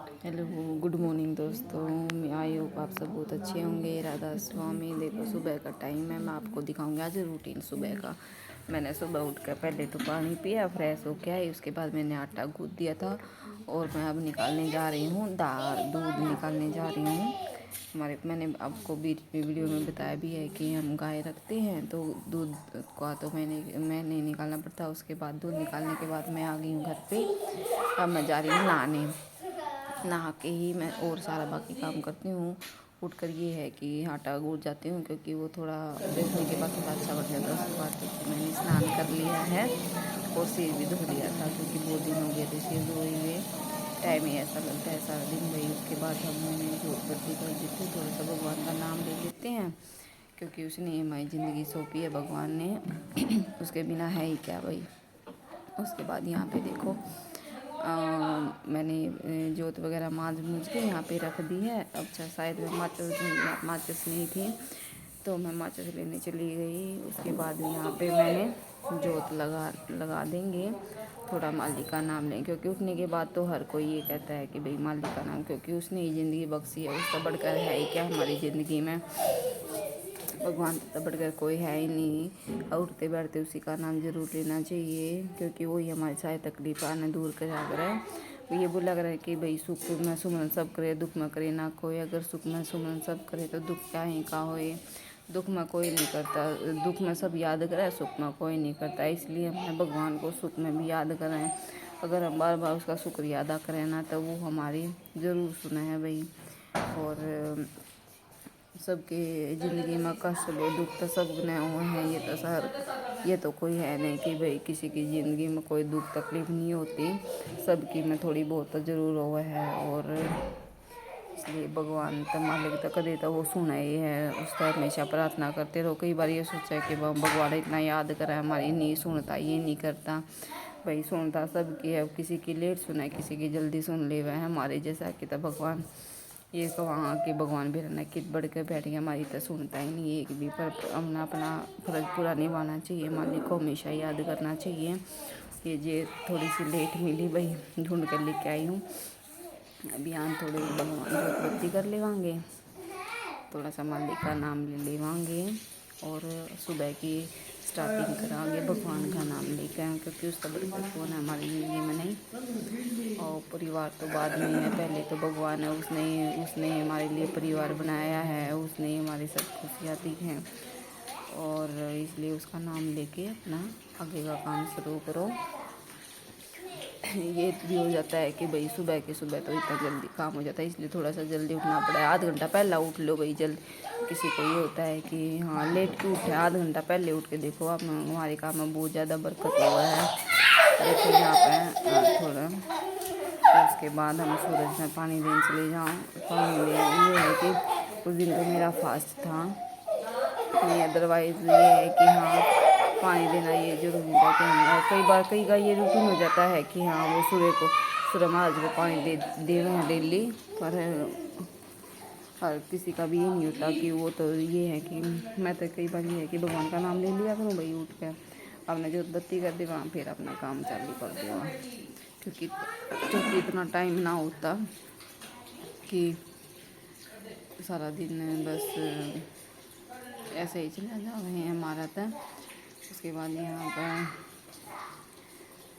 Hello, good morning दोस्तों। मैं I hope आप सब बहुत अच्छे होंगे। राधा स्वामी। देखो सुबह का टाइम है, मैं आपको दिखाऊंगी आज रूटीन सुबह का। मैंने सुबह उठकर पहले तो पानी पिया, फ्रेश होके आई, उसके बाद मैंने आटा गूँथ दिया था और मैं अब निकालने जा रही हूँ दूध निकालने जा रही हूँ। मैंने आपको वीडियो में बताया भी है कि हम गाय रखते हैं तो दूध का तो मैंने निकालना पड़ता है। उसके बाद दूध निकालने के बाद मैं आ गई हूँ घर पे। अब मैं जा रही हूँ नहा के ही मैं और सारा बाकी काम करती हूँ। उठकर ये है कि आटा गूँथ जाती हूँ, क्योंकि वो थोड़ा देखने के बाद थोड़ा अच्छा बन जाता है। उसके बाद तो मैंने स्नान कर लिया है और सिर भी धो लिया था, क्योंकि बहुत दिन हो गए थे सिर धोए हुए। टाइम ही ऐसा लगता है सारा दिन वही। उसके बाद हमने जोत बत्ती कर देते, थोड़ा सा भगवान का नाम ले लेते हैं, क्योंकि उसने हमारी ज़िंदगी सौंपी है भगवान ने। उसके बिना है ही क्या भाई। उसके बाद यहाँ पे देखो मैंने जोत वगैरह मांझ मूझ के यहाँ पे रख दी है। अच्छा शायद मैं माचिस नहीं थी तो मैं माचिस लेने चली गई। उसके बाद यहाँ पे मैंने जोत लगा देंगे, थोड़ा मालिक का नाम लें, क्योंकि उठने के बाद तो हर कोई ये कहता है कि भाई मालिक का नाम, क्योंकि उसने ही ज़िंदगी बख्शी है। उसका बढ़कर है ही क्या हमारी ज़िंदगी में। भगवान से बढ़कर कोई है ही नहीं। और उठते बैठते उसी का नाम ज़रूर लेना चाहिए, क्योंकि वही हमारी सारी तकलीफ आने दूर करा कर है। ये बोला कर है कि भाई सुख में सुमरन सब करे, दुख में करे ना कोई। अगर सुख में सुमरन सब करे तो दुख क्या ही का होए। दुख में कोई नहीं करता, दुख में सब याद करे, सुख में कोई नहीं करता। इसलिए हम भगवान को सुख में भी याद करें। अगर हम बार बार उसका शुक्रिया अदा करें ना, तो वो हमारी ज़रूर सुने है भाई। और सबके ज़िंदगी में कष्ट लो दुख तो सब ने हुए हैं। ये तो कोई है नहीं कि भाई किसी की ज़िंदगी में कोई दुख तकलीफ़ नहीं होती। सबकी में थोड़ी बहुत तो ज़रूर हुआ है। और इसलिए भगवान तो मालिक तो कदे तो वो सुना ही है। उसका हमेशा प्रार्थना करते रहो। कई बार ये सोचा है कि भगवान इतना याद करा, हमारी नहीं सुनता, ये नहीं करता। भाई सुनता सबकी है, किसी की लेट सुना है, किसी की जल्दी सुन ले। वह हमारे जैसा कि तो भगवान ये कहाँ कि भगवान भी रहना कित बढ़ के बैठ गया, हमारी तो सुनता ही नहीं एक भी। पर अपना अपना फर्ज पूरा निभाना चाहिए, मालिक को हमेशा याद करना चाहिए। ये थोड़ी सी लेट मिली भाई, ढूंढ कर लेके आई हूँ। अभियान थोड़े भगवान जोत बत्ती कर लेवांगे, थोड़ा सा मालिक का नाम ले लेवांगे और सुबह की स्टार्टिंग करांगे भगवान का नाम लेकर, क्योंकि उसका बड़ा कौन है हमारी ज़िंदगी में नहीं। और परिवार तो बाद में है, पहले तो भगवान है। उसने हमारे लिए परिवार बनाया है, उसने हमारी सब खुशियाँ दी हैं। और इसलिए उसका नाम लेके अपना आगे का काम शुरू करो। ये भी हो जाता है कि भाई सुबह के सुबह तो इतना जल्दी काम हो जाता है, इसलिए थोड़ा सा जल्दी उठना पड़ा है। आध घंटा पहला उठ लो भाई जल्दी। किसी को ये होता है कि हाँ लेट क्यों उठे, आध घंटा पहले उठ के देखो आप, हमारे काम में बहुत ज़्यादा बरकत हुआ है। देखो यहाँ पे थोड़ा तो उसके बाद हम सूरज में पानी देने चले जाऊँ। पानी दे ये है कि उस दिन तो मेरा फास्ट था, नहीं अदरवाइज़ ये है कि हाँ पानी देना ये जरूरी था कि हम कई बार कई का ये रूटीन हो जाता है कि हाँ वो सूर्य महाराज को पानी दे रहे हैं डेली। पर हर किसी का भी ये नहीं होता कि वो तो ये है कि मैं तो कई बार ये है कि भगवान का नाम ले लिया करूँ भाई उठ कर, अपने जोत बत्ती कर देगा, फिर अपना काम चालू कर देगा। क्योंकि इतना टाइम ना होता कि सारा दिन बस ऐसे ही चला जा रहे हैं हमारा तो। उसके बाद यहाँ पर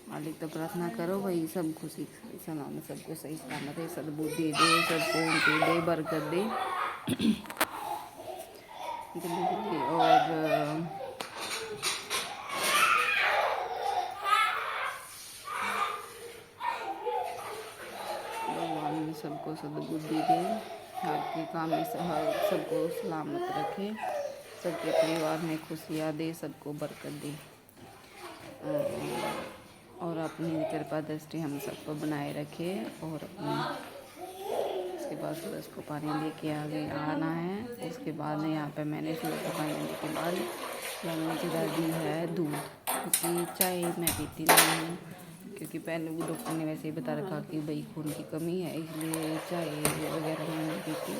मालिक तो प्रार्थना करो भाई सब खुशी सलामत, सबको सही सलामत है, सद्बुद्धि दे, सबको उनकी दे, बरकत दे जल्दी जल्दी। और भगवान सबको सद्बुद्धि दे, हर के काम में सबको सलामत रखे, सबके परिवार में खुशियाँ दे, सबको बरकत दे। और अपनी कृपा दृष्टि हम सबको बनाए रखे। और उसके बाद सूरज को पानी लेके आना है। उसके बाद यहाँ पे मैंने सूरज को पानी देने के बाद मैंने चढ़ा दी है दूध, क्योंकि चाय मैं पीती नहीं हूँ। क्योंकि पहले वो डॉक्टर ने वैसे ही बता रखा कि भाई खून की कमी है, इसलिए चाय वगैरह मैं नहीं पीती।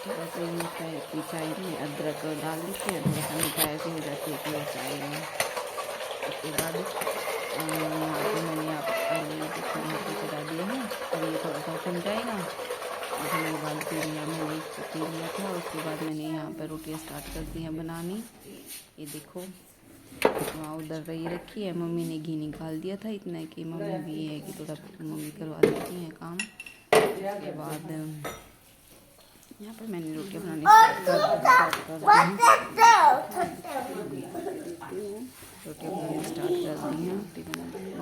थोड़ा सा ये चाय में अदरक डाल देते हैं, थोड़ा सा मीठा ऐसे हो जाती है कि चाय में। उसके बाद यहाँ पे मैंने यहाँ पे चढ़ा दिया है और ये थोड़ा सा उबल जाएगा सब्जियां स्टार्ट कर दी हैं बनानी। ये देखो वहाँ उधर रही रखी है, मम्मी ने घी निकाल दिया था इतना कि मम्मी भी है कि थोड़ा मम्मी करवा देती हैं काम। उसके बाद यहाँ पर मैंने रोटियाँ बनानी स्टार्ट कर दी हैं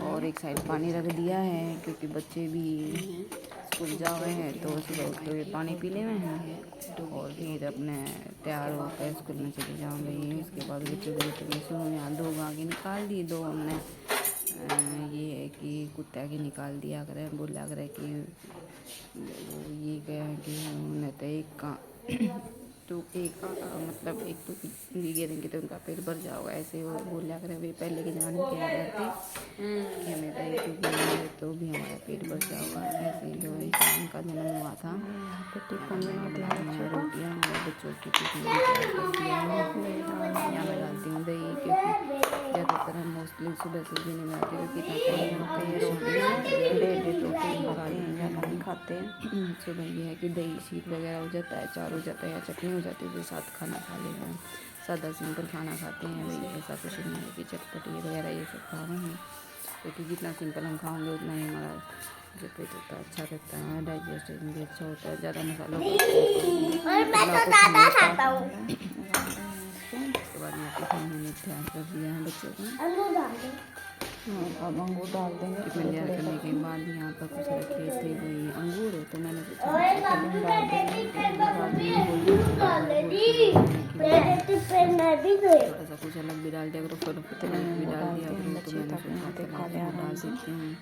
और एक साइड पानी रख दिया है क्योंकि बच्चे भी स्कूल जा रहे हैं तो सुबह उठ के पानी पी ले हुए हैं और फिर अपने तैयार होकर स्कूल में चले जाऊँगी। उसके बाद बच्चों को सुनो यहाँ 2 गाय निकाल दी, 2 हमने ये है कि कुत्ता की निकाल दिया करे, बोला करे कि ये क्या है कि हमने तो एक का तो एक मतलब एक तो गिरेंगे तो उनका पेट भर जाओगा, ऐसे वो बोला करे। वे पहले के ज़माने में क्या करते कि हमें तो एक तो भी हमारा पेट भर जाओगा, ऐसे ही जो इंसान का जन्म हुआ था। रोटियाँ बच्चों की टिफिन यहाँ मैं डालती हूँ दही, क्योंकि ज़्यादातर हम मोस्टली सुबह सब्जी नहीं बनाते क्योंकि रोटी खाते हैं। सुबह ये है कि दही शीत वगैरह हो जाता है, चार हो जाता है या चटनी हो जाती है, तो साथ खाना खा लेते हैं। सादा सिंपल खाना खाते हैं भाई, ऐसा कुछ नहीं है कि चटपटी वगैरह ये सब खा रहे हैं, क्योंकि जितना सिंपल हम खाएंगे उतना ही हमारा जो पेट होता है अच्छा रहता है, डाइजेस्टिंग भी अच्छा होता है। ज़्यादा मसालों उसके बाद यहाँ पे मैंने तैयार कर दिया है बच्चों को। अब अंगूर डाल देंगे। टिफिन तैयार करने के बाद यहाँ पर कुछ रखे थे वही अंगूर, तो मैंने सोचा थोड़ा सा कुछ अलग भी डाल दिया करो, फिर भी डाल दिया करो, तो मैंने सोचा डाल देती हूँ।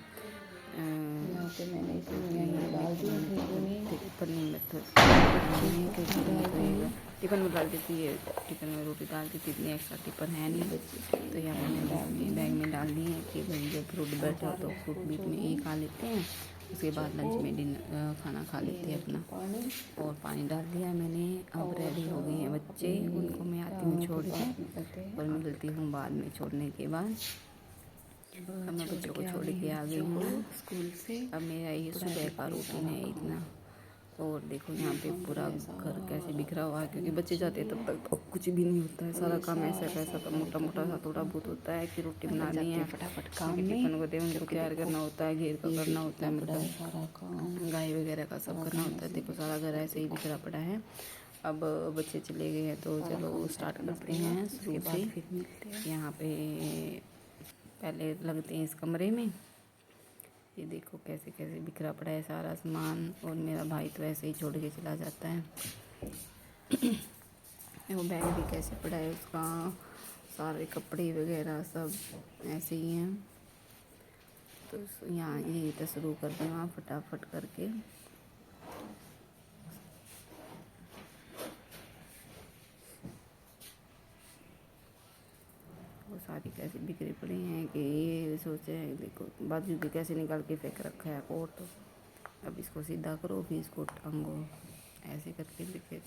मैंने डाल दिया टिफिन में डाल देती है, टिफिन में रोटी डाल देती, इतनी एक्स्ट्रा टिफिन है नहीं, तो यहाँ मैंने बैग में डाल दी है कि भाई जब फ्रूट बैठा हो तो फ्रूट बीच में ही खा लेते हैं, उसके बाद लंच में डिनर खाना खा लेते हैं अपना। और पानी डाल दिया मैंने। अब रेडी हो गए हैं बच्चे, उनको मैं आती हूँ छोड़ के और मिलती हूँ बाद में छोड़ने के बाद। अब मैं बच्चों को छोड़ के आ गई हूँ स्कूल से। अब मेरा ये सुबह का रूटीन है इतना। और देखो यहाँ पे पूरा घर कैसे बिखरा हुआ है, क्योंकि बच्चे जाते हैं तब तक तो कुछ भी नहीं होता है, सारा काम ऐसा कैसा तो मोटा मोटा सा थोड़ा बहुत होता है कि रोटी बनानी है, फटाफट काम टिफिन को दे उनको तैयार करना होता है, घेर का करना होता है, मतलब सारा काम गाय वगैरह का सब करना होता है। देखो सारा घर ऐसे ही बिखरा पड़ा है। अब बच्चे चले गए हैं तो चलो स्टार्ट करते हैं शुरू से। यहाँ पे पहले लगते हैं इस कमरे में। ये देखो कैसे कैसे बिखरा पड़ा है सारा सामान, और मेरा भाई तो ऐसे ही छोड़ के चला जाता है। वो बैग भी कैसे पड़ा है उसका, सारे कपड़े वगैरह सब ऐसे ही हैं। तो यहाँ यही तो शुरू करते हैं वहाँ फटाफट करके। वो सारी कैसे बिखरे पड़े हैं कि ये सोचे हैं, देखो बाजू भी कैसे निकाल के फेंक रखा है कोट। अब इसको सीधा करो फिर इसको टांगो, ऐसे करके बिखरे।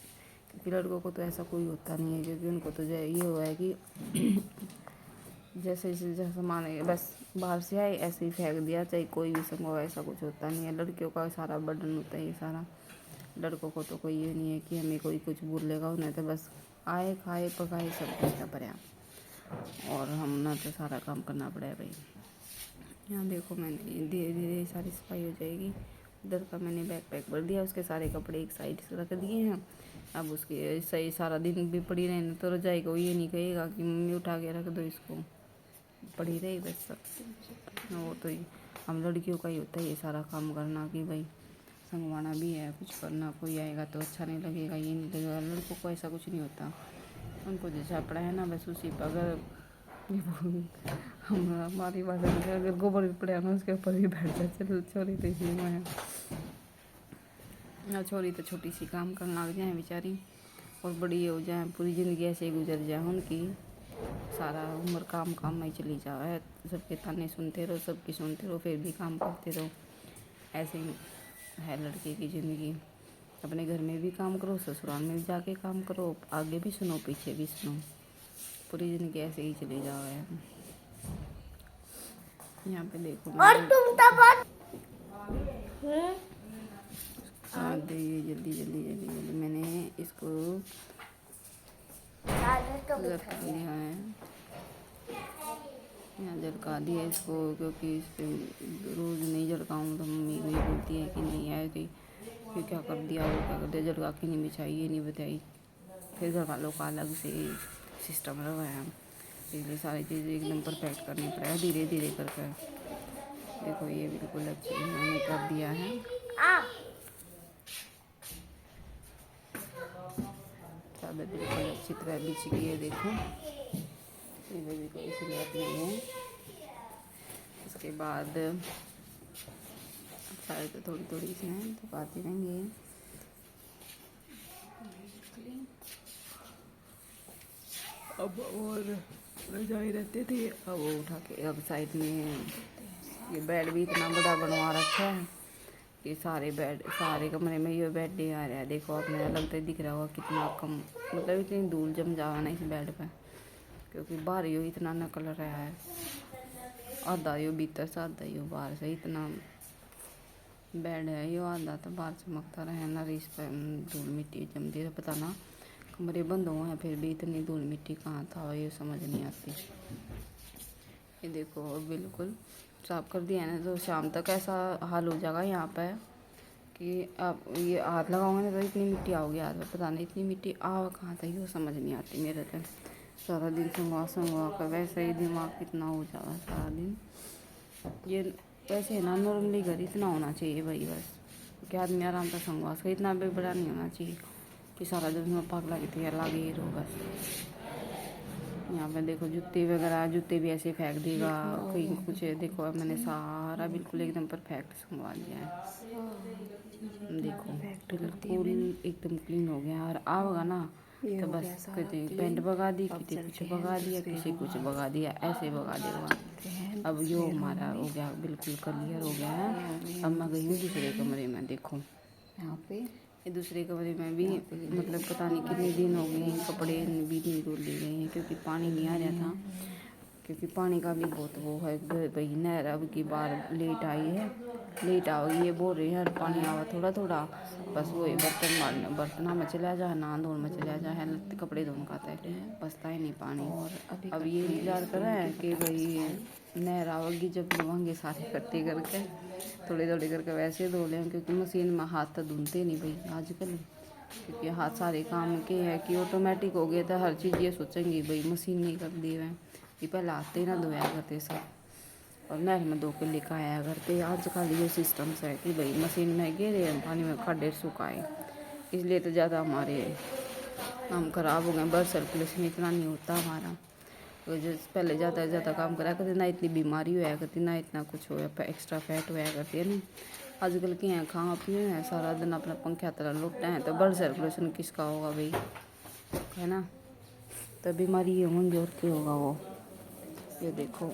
क्योंकि लड़कों को तो ऐसा कोई होता नहीं है, क्योंकि उनको तो जो ये हुआ है कि जैसे सामान है बस बाहर से आए ऐसे ही फेंक दिया, चाहे कोई भी संभव, ऐसा कुछ होता नहीं है। लड़कियों का सारा बर्डन होता है ये सारा। लड़कों को तो कोई ये नहीं है कि हमें कोई कुछ बोलेगा, उन्हें तो बस आए खाए पकाए सब कुछ का पर्याप्त, और हम ना तो सारा काम करना पड़ा है भाई। यहाँ देखो मैंने धीरे धीरे सारी सफाई हो जाएगी। उधर का मैंने बैग पैक भर दिया, उसके सारे कपड़े एक साइड से रख दिए हैं। अब उसके सही सारा दिन भी पड़ी रहने तो रजाई को ये नहीं कहेगा कि मम्मी उठा के रख दो इसको, पड़ी रही बस सब। वो तो हम लड़कियों का ही होता है ये सारा काम करना कि भाई संगवाना भी है, कुछ करना, कोई आएगा तो अच्छा नहीं लगेगा, ये नहीं लगेगा। लड़कों को ऐसा कुछ नहीं होता, उनको जैसा पड़ा है ना बस उसी पर। अगर हमारी बात है, अगर गोबर भी पड़ा ना उसके ऊपर भी बैठ जाए, चलो छोरी तो इसलिए मैं ना, छोरी तो छोटी सी काम करने लग जाए बेचारी, और बड़ी हो जाए, पूरी ज़िंदगी ऐसे ही गुजर जाए उनकी, सारा उम्र काम काम में चली जाए, सबके ताने सुनते रहो, सबकी सुनते रहो, फिर भी काम करते रहो। ऐसे ही है लड़के की ज़िंदगी। अपने घर में भी काम करो, ससुराल में भी जाके काम करो, आगे भी सुनो पीछे भी सुनो, पूरी ज़िंदगी ऐसे ही चली जाओ है। यहाँ पे देखो और तुम जल्दी जल्दी जल्दी जल्दी जल्दी मैंने इसको लटका दिया है, यहाँ झटका दिया इसको, क्योंकि इस पे रोज़ नहीं झटकाऊँ तो मम्मी वही बोलती है कि नहीं आए थी, फिर क्या कर दिया वो क्या कर दिया, झटका के नहीं बिछाई, ये नहीं बताई। फिर घर वालों का अलग से सिस्टम लगाया, इसलिए सारी चीज़ें एकदम परफेक्ट करनी पड़ेगा धीरे धीरे करके। देखो ये बिल्कुल अच्छी मैंने कर दिया है। चादर बिल्कुल अच्छी तरह बिछ गई है, देखो ये बेबी को इसलिए अपने है। उसके बाद सारे तो थोड़ी थोड़ी इसमें दबाते रहेंगे। अब और रजाई रहते थे, अब वो उठा के अब साइड में ये बेड भी इतना बड़ा बनवा रखा है कि सारे कमरे में ये बेड नहीं आ रहा है। देखो अपने लगता ही दिख रहा होगा कितना कम, मतलब इतनी धूल जम जावा ना इस बेड पे, क्योंकि बाहर यो इतना निकल रहा है, आधा यो भीतर से आधा यो बाहर से, इतना बेड है यो आधा तो बाहर चमकता रहे ना, इस पर धूल मिट्टी जमती है। पता ना कमरे बंद हुए हैं फिर भी इतनी धूल मिट्टी कहाँ था ये समझ नहीं आती। ये देखो बिल्कुल साफ कर दिया ना, तो शाम तक ऐसा हाल हो जाएगा यहाँ पे कि आप ये हाथ लगाओगे ना तो इतनी मिट्टी आओगी हाथ में, पता नहीं इतनी मिट्टी आ कहाँ था ये समझ नहीं आती मेरे तो। सारा दिन संगवा कर वैसे ही दिमाग कितना हो जाएगा सारा दिन। ये वैसे ना नॉर्मली घर इतना होना चाहिए भाई, बस कि आदमी आराम से संगवास का, इतना भी बड़ा नहीं होना चाहिए कि सारा दिन में पागला की तैयार लगे ही रहो बस। यहाँ पे देखो जूते वगैरह, जूते भी ऐसे फेंक देगा कहीं कुछ। देखो मैंने सारा बिल्कुल एकदम परफेक्ट संगवा दिया है, देखो बिल्कुल एकदम क्लीन हो गया। और आवेगा ना तो बस किसी पेंट भगा दी, किसी कुछ भगा दिया, किसी कुछ भगा दिया, ऐसे भगा देगा। अब यो हमारा हो गया बिल्कुल क्लियर हो गया है। अब मैं गई हूँ दूसरे कमरे में, देखो यहाँ पे ये दूसरे कमरे में भी मतलब पता नहीं कितने दिन हो गए हैं, कपड़े भी नहीं धुल ले गए हैं क्योंकि पानी नहीं आ रहा था, क्योंकि पानी का भी बहुत वो है भाई। नहर अब की बार लेट आई है, लेट आओगी ये बोल रही है, पानी आवा थोड़ा थोड़ा बस वो बर्तन मारने बर्तना में चला जाए, नहा धोने में चला जाए, कपड़े धोने का है, बसता ही नहीं पानी। और अब ये इंतजार कर रहे हैं कि भाई नहर आवेगी जब धोएंगे सारे इकट्ठे करके, थोड़े थोड़े करके वैसे धो लें, क्योंकि मशीन में हाथ तो धुलते नहीं भाई आजकल, क्योंकि हाथ सारे काम के है कि ऑटोमेटिक हो गया था हर चीज़। ये सोचेंगे भाई मशीन नहीं कर दी है, ये पहले आते ही ना धोया करते सब, और नहर में धो के लेकर आया करते। आजकल ये सिस्टम से है कि भाई मशीन में गिरे पानी में खड्डे सुखाए, इसलिए तो ज़्यादा हमारे काम खराब हो गए। ब्लड सर्कुलेशन इतना नहीं होता हमारा, तो जो पहले ज़्यादा काम करा करते ना, इतनी बीमारी होया करती ना, इतना कुछ होया एक्स्ट्रा फैट होया करती है नहीं। आजकल के हैं खा पिए हैं सारा दिन अपना पंखा तरह लुटते हैं, तो ब्लड सर्कुलेशन किसका होगा भाई, है ना, तो बीमारी ये होंगी और क्या होगा वो। ये देखो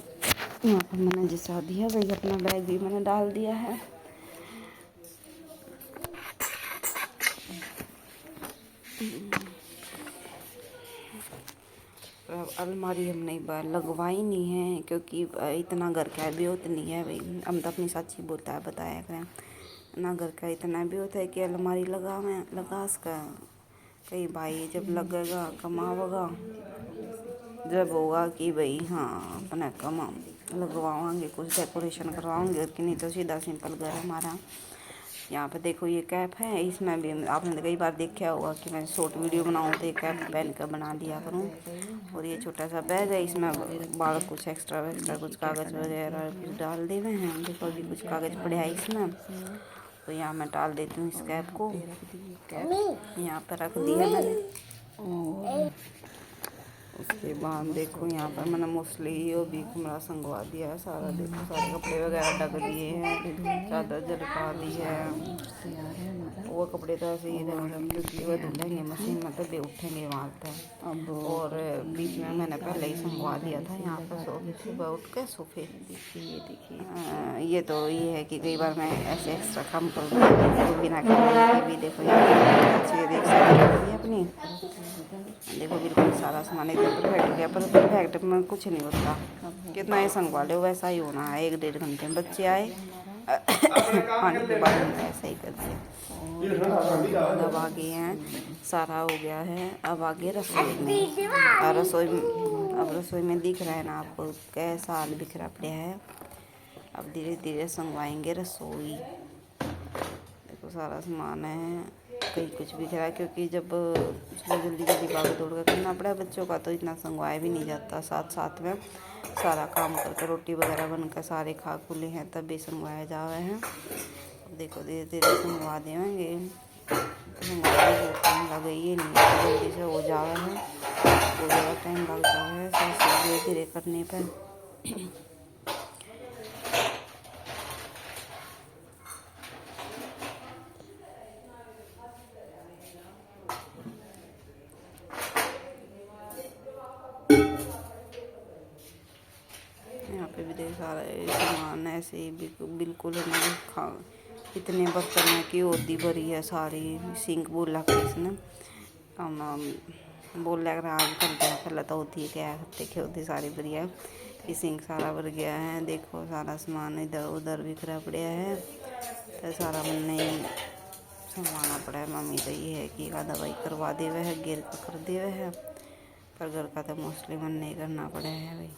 यहाँ पर मैंने जैसा दिया भाई, अपना बैग भी मैंने डाल दिया है। अलमारी हमने लगवाई नहीं है, क्योंकि इतना घर का भी होता नहीं है भाई, हम तो अपनी सच्ची बोलता है बताया करें ना, घर का इतना भी होता है कि अलमारी लगा इसका कहीं भाई जब लगेगा कमावेगा, जब होगा कि भाई हाँ अपना कमा लगवाएंगे, कुछ डेकोरेशन करवाएंगे, और कि नहीं तो सीधा सिंपल घर हमारा। यहाँ पे देखो ये कैप है, इसमें भी आपने कई बार देखा होगा कि मैं शॉर्ट वीडियो बनाऊँ तो ये कैप पहन कर बना दिया करूँ। और ये छोटा सा बैग है, इसमें बाल कुछ एक्स्ट्रा कुछ कागज़ वगैरह कुछ डाल दे हुए हैं। देखो अभी कुछ कागज़ पड़े हैं इसमें, तो यहाँ मैं डाल देती हूँ इस कैप को, कैप यहाँ पर रख दिया मैंने। और उसके बाद देखो यहाँ पर मैंने मोस्टली ये भी कमरा संगवा दिया है सारा, देखो सारे कपड़े वगैरह ढक दिए हैं, चादर झटका दी है, वो कपड़े तो ऐसे ही क्योंकि वह धुलेंगे मशीन में तभी उठेंगे वहाँ पर। अब और बीच में मैंने पहले ही संगवा दिया था यहाँ पर सोफे, सुबह उठ के सोफे। देखिए ये तो ये है कि कई बार मैं ऐसे एक्स्ट्रा काम कर तो बिना काम भी देखो अच्छी देख सकती है अपनी। देखो बिल्कुल सारा सामान एकदम परफेक्ट हो गया, पर परफेक्ट में कुछ नहीं होता, कितना ही संगवा लो वैसा ही होना है। 1-1.5 घंटे में बच्चे आए आने के बाद मैंने ऐसा ही कर दिया। अब आगे हैं, सारा हो गया है। अब आगे रसोई में, और रसोई में दिख रहा है ना आपको कैसा हाल बिखरा पड़ा है। अब धीरे धीरे संगवाएंगे रसोई। देखो सारा सामान है, कहीं कुछ बिखरा है क्योंकि जब जल्दी जल्दी भाग दौड़ कर करना पड़ा बच्चों का तो इतना संगवाया भी नहीं जाता। साथ साथ में सारा काम करके रोटी वगैरह बनकर सारे खा खुले हैं तब भी संगवाया जा रहे हैं। अब देखो धीरे धीरे संगवा देंगे। टाइम लगा ही नहीं है, जल्दी से हो जा रहा है, बहुत ज़्यादा टाइम लग रहा है धीरे धीरे करने पर। यहाँ पे भी देख सारा सामान ऐसे ही बिल्कुल हमें इतने बर्तन है कि ओदी भरी है सारी। सिंक बोला कर इसने बोल लग रहा आज करते हैं पहले तो होती है क्या देखे होती सारी बढ़िया कि सिंक सारा भर गया है। देखो सारा सामान इधर उधर बिखरा पड़ा है तो सारा मैंने संभालना पड़ा है। मम्मी तो ये है कि का दवाई करवा दे हुए है, गिर का कर दे हुए है, पर घर का तो मोस्टली मन नहीं करना पड़ा है भाई।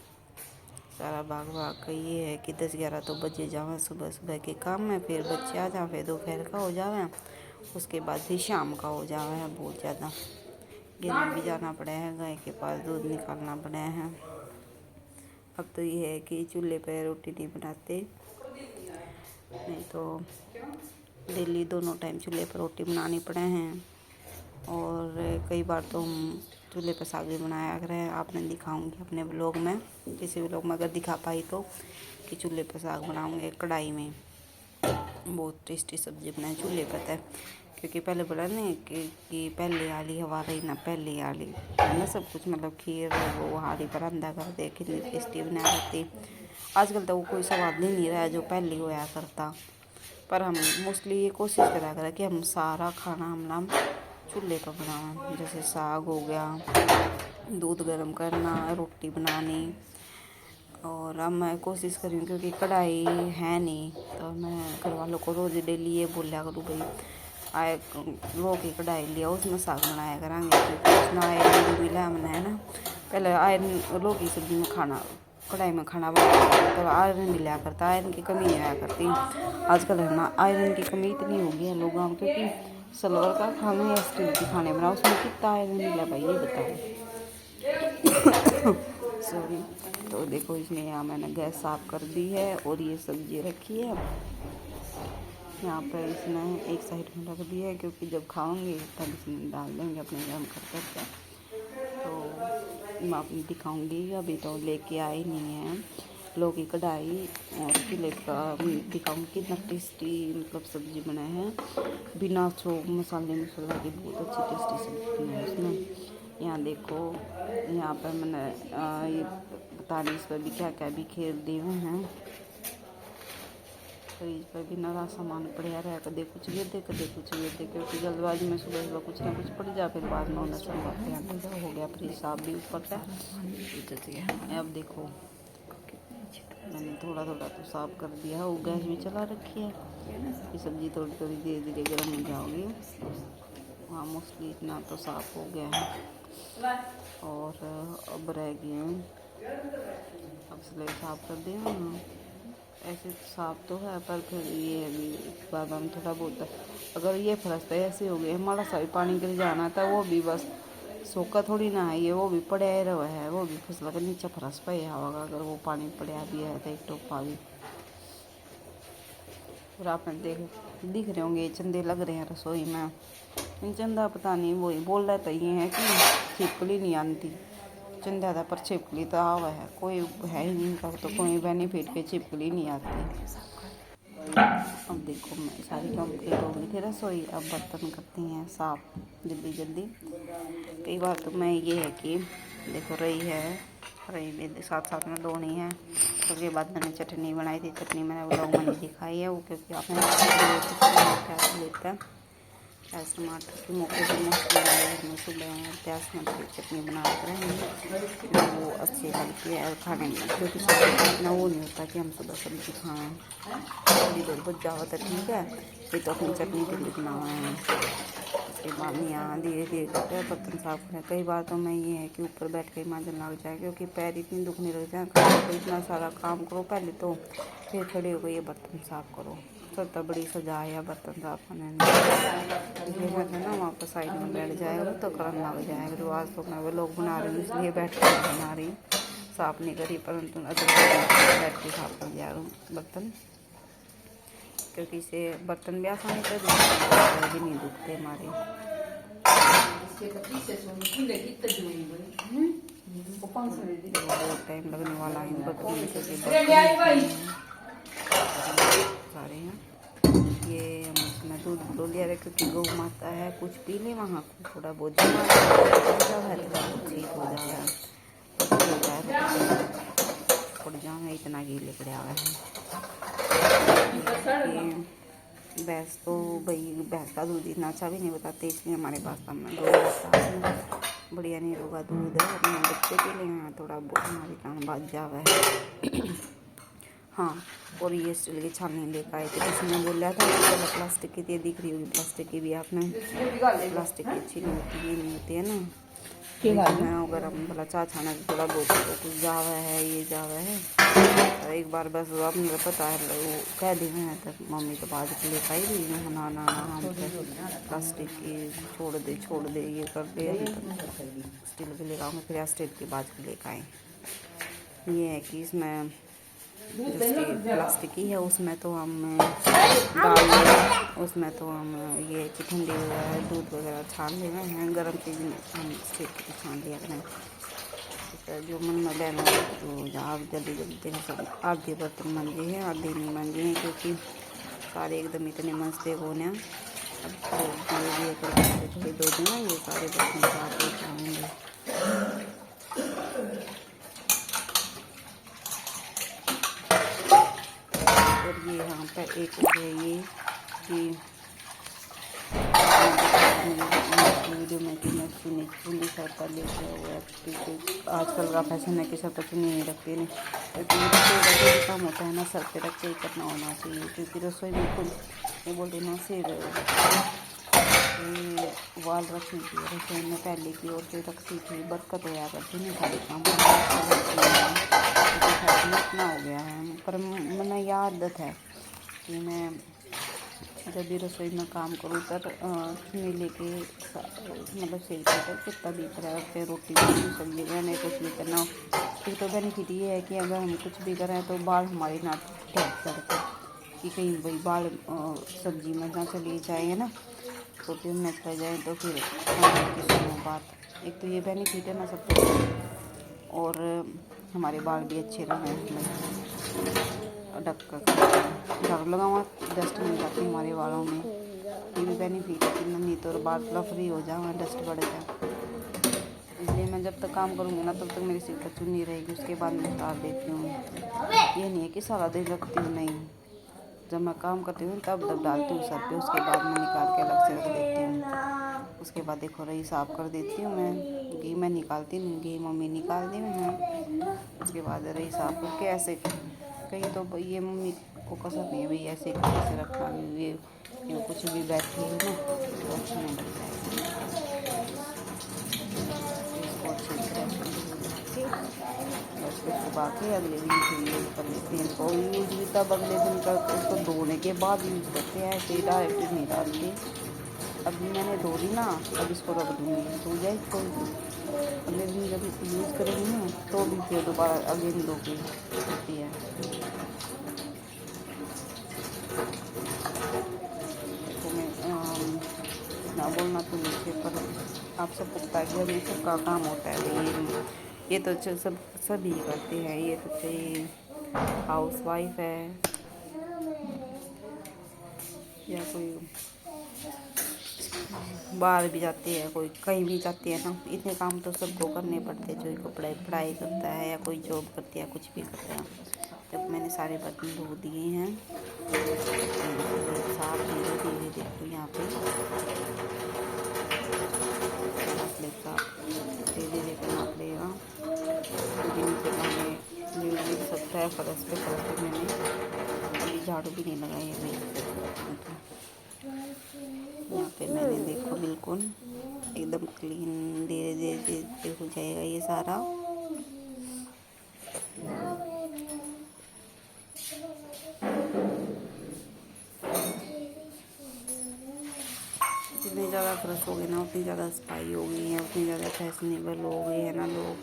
सारा भाग भाग का ये है कि 10-11 तो बजे जावे सुबह सुबह के काम में, फिर बच्चे आ जाए, फिर दोपहर का हो जावे, उसके बाद फिर शाम का हो जावे है। बहुत ज़्यादा गिरने भी जाना पड़ा है, गाय के पास दूध निकालना पड़ा है। अब तो ये है कि चूल्हे पर रोटी नहीं बनाते, नहीं तो डेली दोनों टाइम चूल्हे पर रोटी बनानी पड़े हैं। और कई बार तो हम चूल्हे पर साग भी बनाया करें, आपने दिखाऊंगी अपने ब्लॉग में, किसी ब्लॉग में अगर दिखा पाई तो, कि चूल्हे पर साग बनाऊंगे कढ़ाई में। बहुत टेस्टी सब्जी बनाई चूल्हे पर है, क्योंकि पहले बोला नहीं कि पहले आली हवा रही ना पहले आली है ना, सब कुछ मतलब खीर वो हारी पर अंधा कर दे कितनी टेस्टी बना देती। आजकल तो वो कोई स्वाद नहीं रहा जो पहले होया करता, पर हम मोस्टली ये कोशिश करा करें कि हम सारा खाना हम चूल्हे पर बनाएं। जैसे साग हो गया, दूध गर्म करना, रोटी बनानी, और अब मैं कोशिश करी क्योंकि कढ़ाई है नहीं तो मैं घर वालों को रोज़ डेली ये बोलिया करूँ भाई आए लो की कढ़ाई लिया उसमें साग बनाया करांगे, क्योंकि उसमें आयरन भी मिला मैंने है ना। पहले आयरन लो की सब्जी में खाना कढ़ाई में खाना बनाया तो आयरन मिला करता, आयरन की कमी नहीं आया करती। आजकल है ना आयरन की कमी इतनी हो गई है लोगों में, क्योंकि सिल्वर का खाना या स्टील के खाने बनाओ उसमें कितना आयरन मिला भाई ये बताओ। सॉरी। तो देखो इसमें यहाँ मैंने गैस साफ कर दी है और ये सब्जी रखी है यहाँ पर, इसमें एक साइड में रख दी है क्योंकि जब खाओगे तब इसमें डाल देंगे अपने गर्म कर करके। तो मैं आपको दिखाऊंगी, अभी तो लेके आई नहीं है लोग की कढ़ाई, और चूल्हे का दिखाऊंगी कितना टेस्टी मतलब सब्जी बनाए हैं बिना मसाला की। बहुत अच्छी टेस्टी सब्जी बनाई है इसमें। यहाँ देखो यहाँ पर मैंने ये पता नहीं इस पर भी क्या क्या भी खेल दिए हुए हैं। फ्रिज पर भी नया सामान पड़ा रहा, कदे कुछ गिर दे कदे कुछ गिर दे, क्योंकि जल्दबाजी में सुबह सुबह कुछ ना कुछ पड़ जाए, फिर बाद में उन्हें संभालते हो गया फ्रिज साफ भी ऊपर का। अब देखो मैंने थोड़ा थोड़ा तो साफ कर दिया, वो गैस भी चला रखी है, ये सब्जी थोड़ी थोड़ी धीरे धीरे गर्म हो जाओगी। वहाँ मोस्टली इतना तो साफ हो गया है, और अब रह गए हैं अब स्लेब साफ कर दिया ना। ऐसे साफ तो है पर फिर ये अभी बाद में थोड़ा बहुत अगर ये फर्श तो ऐसे हो गए हमारा सा भी पानी गिर जाना था, वो भी बस सोखा थोड़ी ना है, ये वो भी पड़ा रहा है, वो भी फिसला कर नीचे फर्श पे होगा अगर वो पानी पड़ा भी है तो एक टोपा भी। फिर आपने दिख रहे होंगे चंदे लग रहे हैं रसोई में, इन चंदा पता नहीं वही बोल रहा था ये है कि छिपकली नहीं आती चंदा था, पर छिपकली तो आवा है कोई है ही नहीं का, तो कोई बेनिफिट के छिपकली नहीं आती। अब देखो मैं सारी कंप्लीट हो गई थी रसोई, अब बर्तन करती हैं साफ जल्दी जल्दी। कई बार तो मैं ये है कि देखो रही में साथ साथ में धोनी है। उसके बाद मैंने चटनी बनाई थी, चटनी मैंने ब्लॉग में नहीं दिखाई है वो, क्योंकि आपने लेता है प्याज टमाटर के मौके पर मस्त घर में सुबह प्याज टमाटर की चटनी बना कर रहेंगे, वो अच्छी लगती है और खाने में, क्योंकि सब्जी इतना वो नहीं होता कि हम सुबह सब्जी खाएँ, थोड़ी देर बच जाओ तो ठीक है। ये तो अपनी चटनी के लिए बनाए हैं। उसके बाद यहाँ धीरे धीरे करके बर्तन साफ करें। कई बार तो मैं ये है कि ऊपर बैठ के मांजन लग जाए, क्योंकि पैर इतनी दुखने लग जाए, तो इतना सारा काम करो पहले तो, फिर खड़े हो गए ये बर्तन साफ करो। सबता बड़ी सजा है बर्तन साफ करने में, इसलिए मैं ना वहाँ पर साइड में बैठ जाएगा तो करन लग जाएगा। तो आज तो मैं वो लोग बना रही हूँ इसलिए बैठ कर बना रही, साफ नहीं करी, परंतु बैठ के साफ कर जा रहा हूँ बर्तन, क्योंकि इसे बर्तन भी आसानी से भी नहीं दुखते हमारे। बहुत टाइम लगने वाला है इन बर्तनों में, सारे हैं। ये हम इसमें दूध लो लिया है, क्योंकि गौ माता है, कुछ पी ले वहाँ को थोड़ा बहुत जमा है, ठीक हो जाएगा, पड़ जाए इतना गीले पड़ा हुआ है। भैंस तो भाई भैंस का दूध इतना अच्छा भी नहीं बताते, इसलिए हमारे पास बढ़िया नहीं होगा दूध है, अपने बच्चे के लिए थोड़ा बहुत हमारे काम बच जावा है। हाँ, और ये स्टील की छाननी लेकर आए थे, किसी ने बोला था कि प्लास्टिक की दिख रही होगी, प्लास्टिक की भी आपने, प्लास्टिक की अच्छी नहीं होती, ये नहीं होती है ना, अगर हम भला चाह छाना थोड़ा बहुत तो कुछ जावा है, ये जावा है। एक बार बस आपने पता है वो कह दी मैं, तब मम्मी तो बाद के लिए पाई दी ना ना हम प्लास्टिक की छोड़ दे ये कर दे, स्टील के लेकर आऊँगा, फिर स्टील के बाद के लेकर आए। ये है कि इसमें जो स्टील प्लास्टिक की है उसमें तो हम दाल, उसमें तो हम ये ठंडी वगैरह दूध वगैरह छान ले रहे हैं, गर्म चीज़ हम स्टील की छान लिया करें। तो जो मन में लेना तो आप जल्दी जल्दी सब आधे बर्तन मंजे हैं, आधे नहीं मंजे हैं, क्योंकि सारे एकदम इतने मंजते हो ना, अब थोड़ी दो दिन ये सारे बर्तन साफ हो जाएंगे। और ये यहाँ पर एक हो गया ये कि वीडियो में कि मैं चुनी सर पर लेके हुआ, क्योंकि आजकल का फैशन है कि सर पर चुनी नहीं रखते नहीं, क्योंकि रसोई का भी काम होता है ना, सर पे रख के करना होना चाहिए, क्योंकि रसोई में खुद ये बोलते ना सिर वाल रखनी चाहिए रसोई में, पहले की और फिर रखती थी, बरकत होया करती नहीं सारे काम इतना हो गया है। पर मैंने यह आदत है कि मैं जब भी रसोई में काम करूँ तब चुनी लेके मतलब सेल कर कितना भी तरह से रोटी सब्जी बनाने कुछ भी करना हो। फिर तो बेनिफिट ये है कि अगर हम कुछ भी करें तो बाल हमारे ना ढक सकते, कि कहीं भाई बाल सब्जी में ना चली जाए ना, तो फिर में चला जाए तो फिर किसी बात, एक तो ये बेनिफिट है ना सबको, और हमारे बाल भी अच्छे रहें। ढक झाड़ू लगाऊँ डस्ट नहीं जाती हमारे बालों में, ये भी बेनिफिट है कि नहीं तो बाल थोड़ा फ्री हो जाए, डस्ट बढ़ जाए। इसलिए मैं जब तक काम करूँगी ना तब तक मेरी सिर पर चुन्नी रहेगी, उसके बाद मैं उतार देती हूँ। ये नहीं है कि सारा दिन रखती हूँ, नहीं, जब मैं काम करती हूँ तब डालती हूँ सर पे, उसके बाद मैं निकाल के अलग से रख देती हूँ। उसके बाद देखो रही साफ़ कर देती हूँ मैं, घी मैं निकालती नहीं, घी मम्मी निकाल दी मैं, उसके बाद रही साफ़ करके ऐसे कहीं तो ये मम्मी को कसर नहीं है भाई ऐसे कैसे रखा, ये कुछ भी बैठी है ना तो अच्छा नहीं लगता है। इसको अच्छी तरह बस सुबह के अगले दिन फिर यूज़ कर लेते हैं, तो यूज़ भी तब अगले दिन करते उसको धोने के बाद यूज़ करते हैं, ऐसे डायरेक्ट नहीं डालते। अभी मैंने धो ली ना, अब इसको रख दूँगी, धो जाए छोड़ दूँ, अगले दिन जब यूज़ करेंगे ना तो भी फिर दोबारा अगेन धो के होती है। तो मैं ना बोलना तो नीचे, पर आप सब पता है कि अभी सबका काम होता है, ये तो सब सभी करते हैं, ये तो चाहिए हाउस वाइफ है या कोई बाहर भी जाते हैं, कोई कहीं भी जाते हैं ना, इतने काम तो सबको करने पड़ते हैं, जो पढ़ाई करता है या कोई जॉब करते हैं, कुछ भी करते हैं। जब मैंने सारे बर्तन धो दिए हैं, साफ धीरे धीरे देखो यहाँ पे है फर्श पे कल भी मैंने अभी झाड़ू भी नहीं लगाई है भाई। यहाँ पे मैंने देखो बिल्कुल एकदम क्लीन धीरे धीरे धीरे हो जाएगा ये सारा। जितने ज़्यादा फ्रेश हो गए ना उतनी ज़्यादा सफाई हो गई है, उतनी ज़्यादा फैशनेबल हो गई है ना लोग।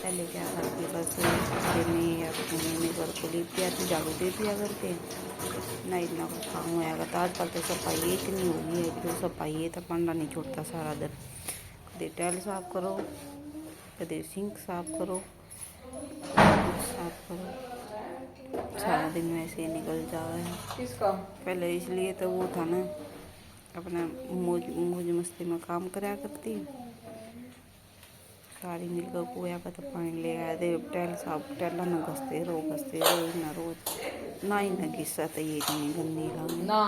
पहले क्या था कि बस हफ्ते में या महीने में घर को लिप दिया तो झाड़ू दे दिया करके ना, इतना कुछ काम हुआ करता। आजकल तो सफाई इतनी हो गई है कि जो सफाई तो पंडा नहीं छोड़ता सारा दिन। कभी टाइल साफ करो, कभी सिंक साफ करो, कुछ साफ करो, सारा दिन वैसे ही निकल जाता है। पहले इसलिए तो वो था ना, अपना मौज मस्ती में काम कराया करती, सारी मिलकर कुआ का तो पानी ले आए थे। टाइल साफ टाइला न घसते रहो ना रोज ना ही न घिसा तो ये नहीं गंदी लगे ना।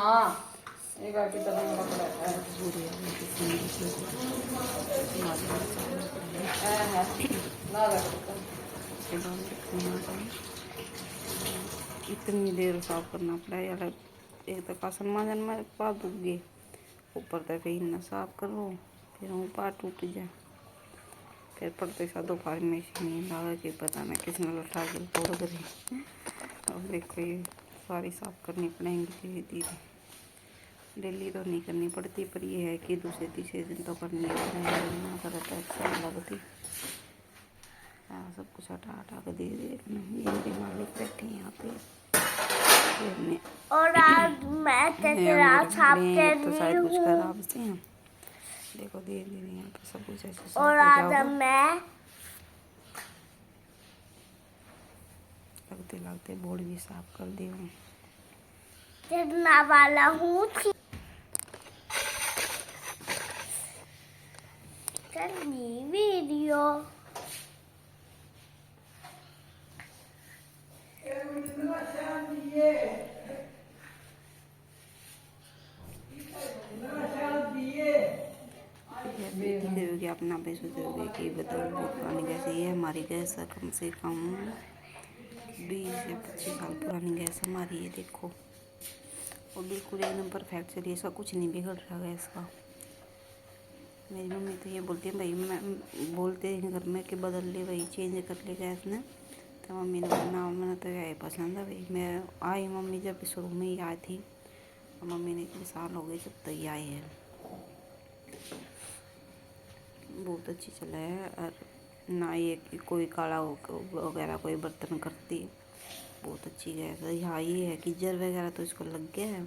इतनी देर साफ करना पड़ा यार। एक तो बासन माजन में पा दूँगी, ऊपर तक फिर न साफ करो, फिर वो पा टूट जाए। फिर पड़ते सा दोपहर में नींद आवे कि पता नहीं किसने लौटा के तोड़ करी। अब देखो ये सारी साफ करनी पड़ेंगी धीरे धीरे। डेली तो नहीं करनी पड़ती, पर ये है कि दूसरे तीसरे दिन तो करनी है, करता अच्छा लगती। सब कुछ हटा हटा कर धीरे धीरे ये भी मालिक बैठे यहाँ पे। और आज मैं कचरा साफ कर तो रही शायद कुछ हूँ। खराब से हैं। देखो धीरे धीरे यहाँ पे सब कुछ ऐसे साफ और हो आज जाओगे। मैं लगते लगते बोर्ड भी साफ कर दी हूँ। करने वाला हूँ करनी वीडियो। देखोगे अपना भी सोचोगे कि बताओ बहुत पुरानी गैस ये हमारी गैस है, कम से कम 20 या 25 साल पुरानी गैस हमारी है। देखो और बिल्कुल एकदम परफेक्ट चलिए, इसका कुछ नहीं बिगड़ रहा गैस का। मेरी मम्मी तो ये बोलती है भाई, मैं बोलते हैं घर में कि बदल ले भाई, चेंज कर ले गैस ने। तो मम्मी ने बोला मैंने तो यही पसंद है भाई। मैं आई मम्मी जब शुरू में ही आई थी, मम्मी ने इतने साल हो गए जब तक ये आई है, बहुत अच्छी चला है। और ना ये कि कोई काला वगैरह कोई बर्तन करती, बहुत अच्छी गैस है। यहाँ ये है कि जर वगैरह तो इसको लग गया है,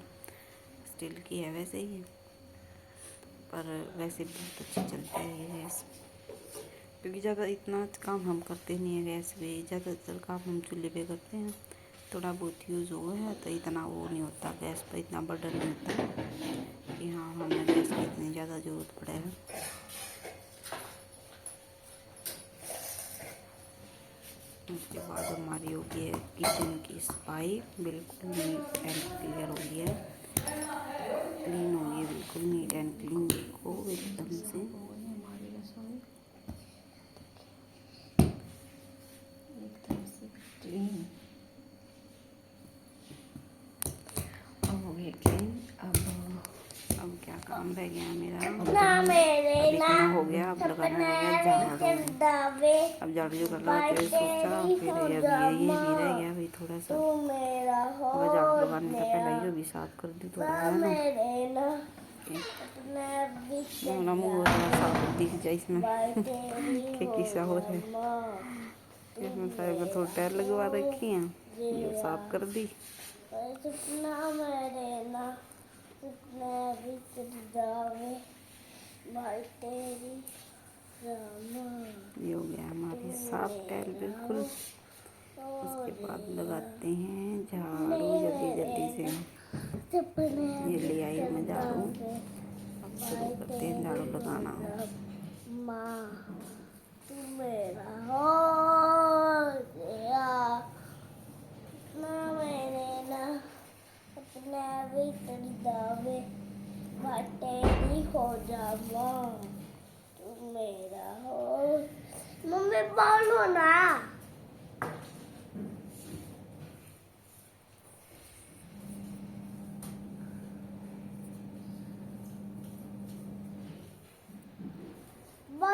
स्टील की है वैसे ही, पर वैसे बहुत अच्छी चलती है ये गैस। क्योंकि ज़्यादा इतना काम हम करते नहीं है गैस पे, ज़्यादातर काम हम चूल्हे पे करते हैं। थोड़ा बहुत यूज़ हुआ है तो इतना वो नहीं होता, गैस पर इतना बर्डन नहीं होता कि हाँ हमें गैस की इतनी ज़्यादा ज़रूरत पड़े है। उसके बाद हमारी हो गई है किचन की सफाई, बिल्कुल नीट एंड क्लियर हो गई है, क्लीन हो गई है, बिल्कुल नीट एंड क्लीन। देखो एकदम से हमारी रसोई एकदम से क्लीन अब हो गई क्लीन। अब क्या काम रह गया मेरा, ना मेरे ना हो गया। अब लगाना है झाड़ू। अब झाड़ू जो कर लगा तो सोचा फिर अब ये भी रह गया भाई थोड़ा सा। अब झाड़ू लगाने का पहले ये भी साफ कर दी थोड़ा है ना, मुँह थोड़ा साफ दिख जाए इसमें कि किसा हो रहा है। इसमें सारे को थोड़ा टायर लगवा रखी हैं, ये साफ कर दी। ये हो गया हमारी साफ टाइल बिल्कुल। उसके बाद लगाते हैं झाड़ू जल्दी जल्दी से। ये ले आई मैं झाड़ू, अब शुरू करते हैं झाड़ू लगाना। मेरा हो गया ना मेरे ना अपने भीतर दावे तेरी हो जावा तू मेरा हो। मम्मी बोलो ना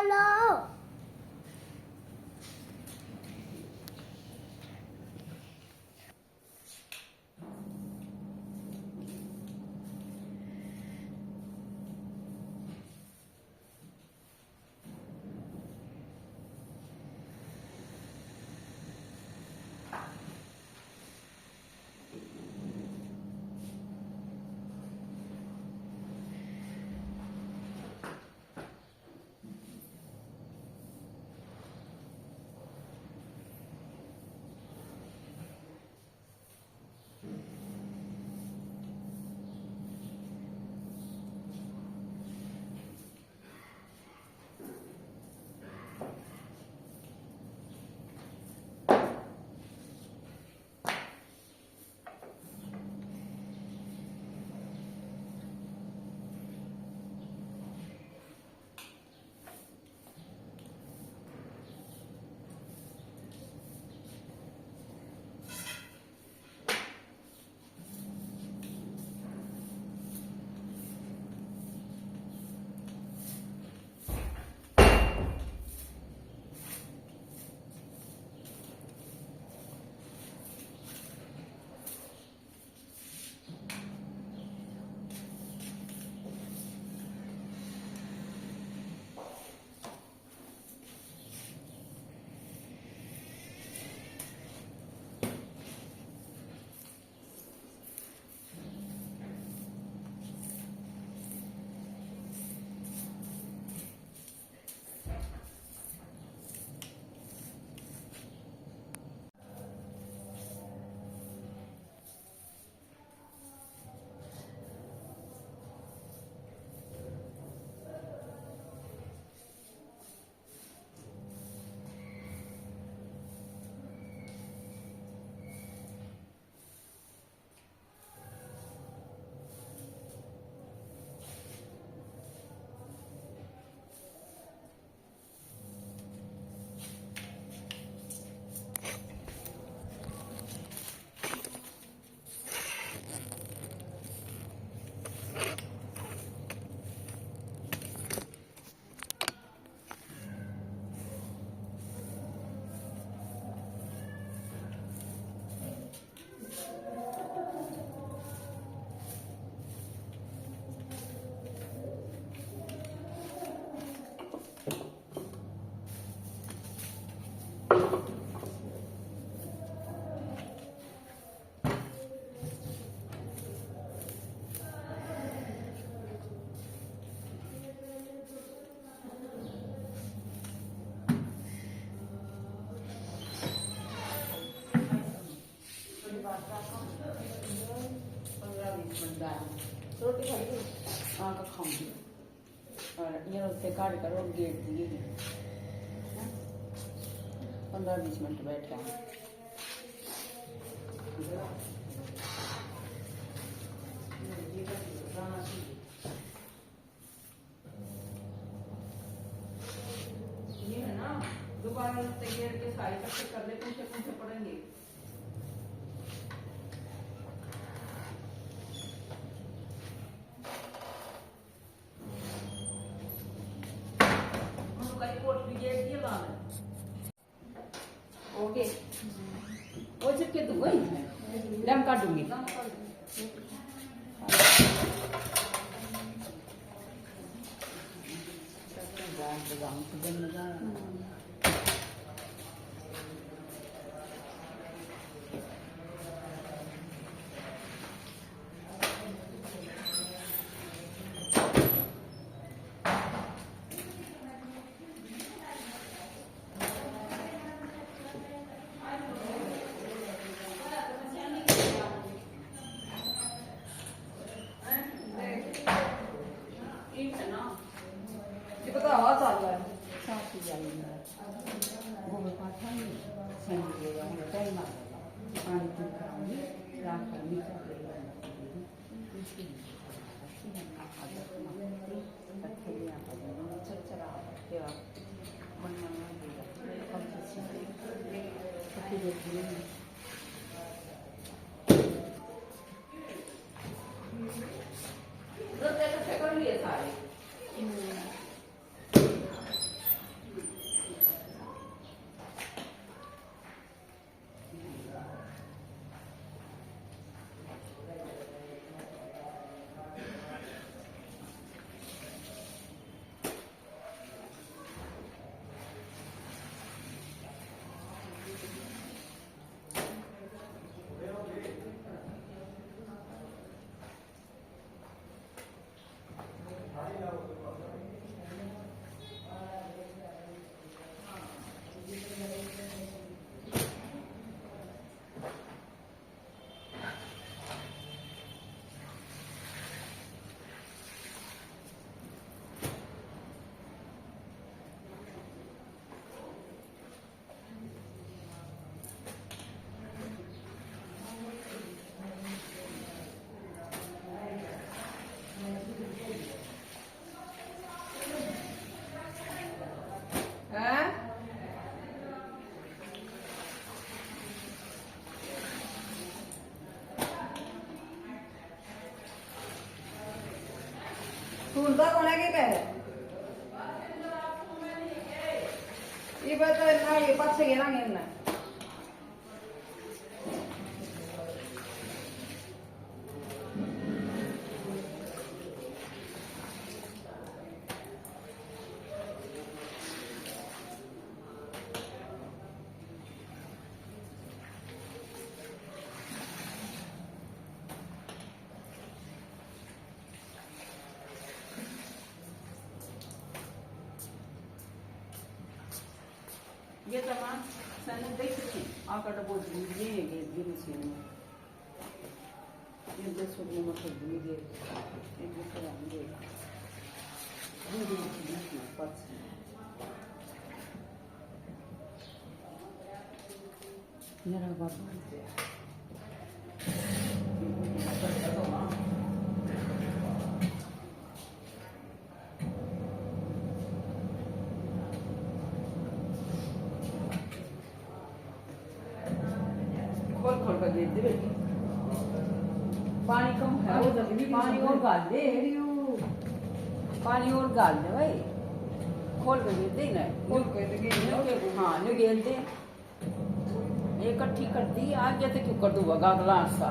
खोलो। रोटी खाई हाँ का खाऊंगी और ये उससे काट कर और गेट दिए 15-20 मिनट बैठ गया ये है ना दोबारा गेट के साइड तक कर ले कौन से पड़ेंगे ओके वो चिपके दूंगा लम काटूंगी सुनता कौन है कि ये बता ना ये पास से गिरा नहीं ना ये तमाम सने देख सकते आकर डबो ये मशीन में ये 10 रुपए में कर दिए एक रुपया हम दे मेरा बाबा खोल कर दे दे पानी कम है वो पानी और डाल दे पानी और डाल दे भाई खोल कर दे ना खोल के हाँ न्यू गेल दे ये इकट्ठी कर दी आज जैसे क्यों कर दूंगा गागला सा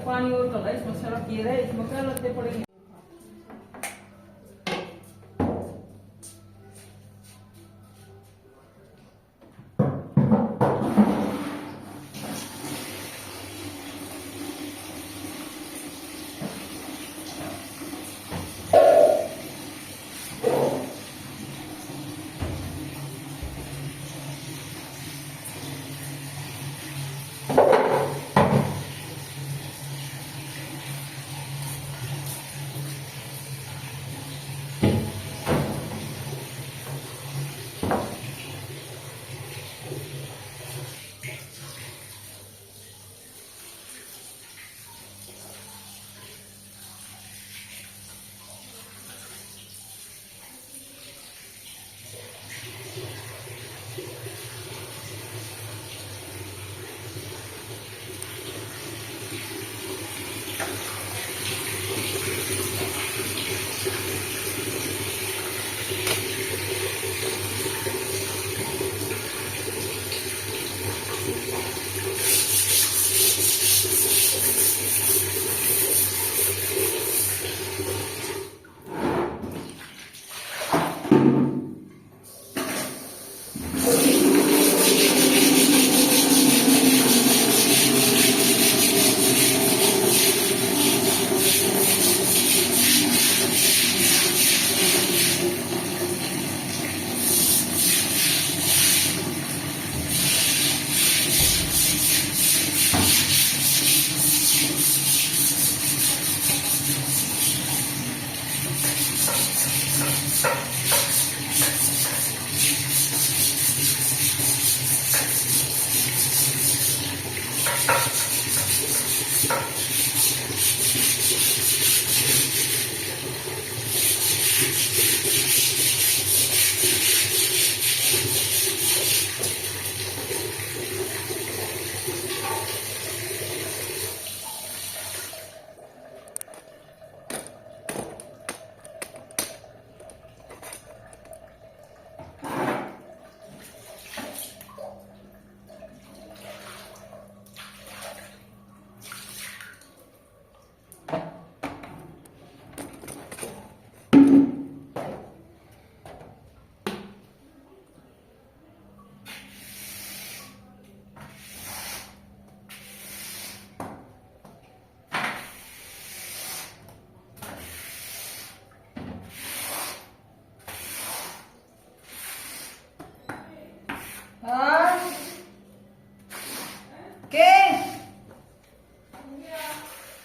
पानी और डाला इसमें सड़क ये रहे इसमें क्या लगते पड़ेंगे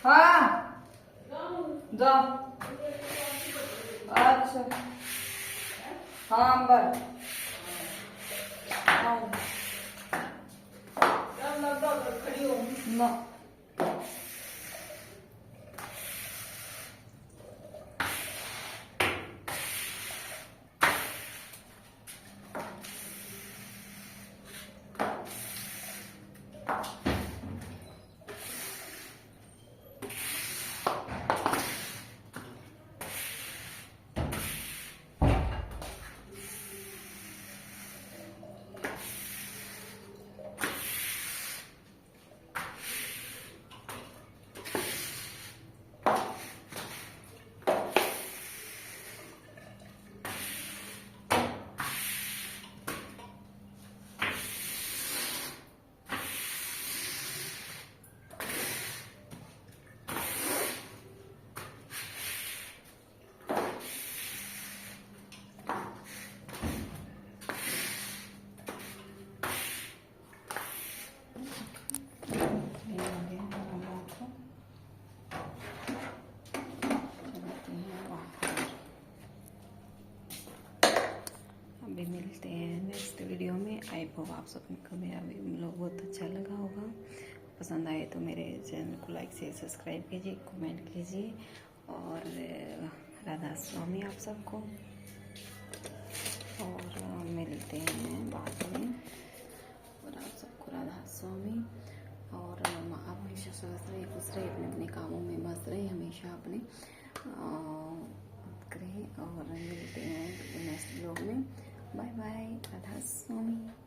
हाँ जाओ अच्छा हाँ बस ना वीडियो में। आई होप आप सबको मेरा व्लॉग बहुत अच्छा लगा होगा। पसंद आए तो मेरे चैनल को लाइक से सब्सक्राइब कीजिए, कमेंट कीजिए और राधा स्वामी आप सबको। और मिलते हैं बाद में। और आप सबको राधा स्वामी। और आप हमेशा स्वस्थ रहे, खुश रहे, अपने अपने कामों में मस्त रहे, हमेशा अपने करें। और मिलते हैं नेक्स्ट ब्लॉग में। बाय बाय, राधा स्वामी।